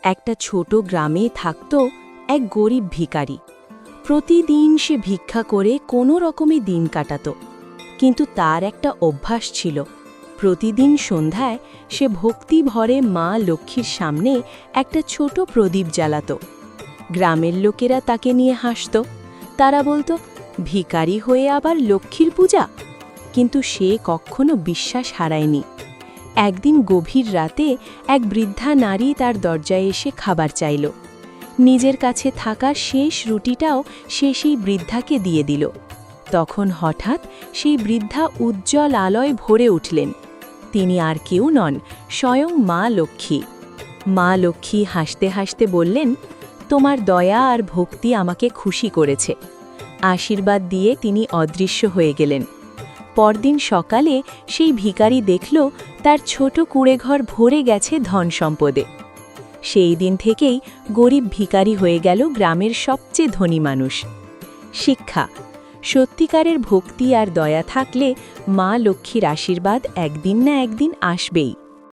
একটা ছোট গ্রামে থাকত এক গরিব ভিখারি। প্রতিদিন সে ভিক্ষা করে কোনো রকমে দিন কাটাত, কিন্তু তার একটা অভ্যাস ছিল। প্রতিদিন সন্ধ্যায় সে ভক্তি ভরে মা লক্ষ্মীর সামনে একটা ছোট প্রদীপ জ্বালাত। গ্রামের লোকেরা তাকে নিয়ে হাসত। তারা বলতো, ভিখারি হয়ে আবার লক্ষ্মীর পূজা। কিন্তু সে কখনো বিশ্বাস হারায়নি। একদিন গভীর রাতে এক বৃদ্ধা নারী তার দরজায় এসে খাবার চাইল। নিজের কাছে থাকা শেষ রুটিটাও সে সেই বৃদ্ধাকে দিয়ে দিল। তখন হঠাৎ সেই বৃদ্ধা উজ্জ্বল আলোয় ভরে উঠলেন। তিনি আর কেউ নন, স্বয়ং মা লক্ষ্মী। মা লক্ষ্মী হাসতে হাসতে বললেন, তোমার দয়া আর ভক্তি আমাকে খুশি করেছে। আশীর্বাদ দিয়ে তিনি অদৃশ্য হয়ে গেলেন। পরদিন সকালে সেই ভিখারি দেখল তার ছোট কুঁড়েঘর ভরে গেছে ধন সম্পদে। সেই দিন থেকেই গরিব ভিখারি হয়ে গেল গ্রামের সবচেয়ে ধনী মানুষ। শিক্ষা: সত্যিকারের ভক্তি আর দয়া থাকলে মা লক্ষ্মীর আশীর্বাদ একদিন না একদিন আসবেই।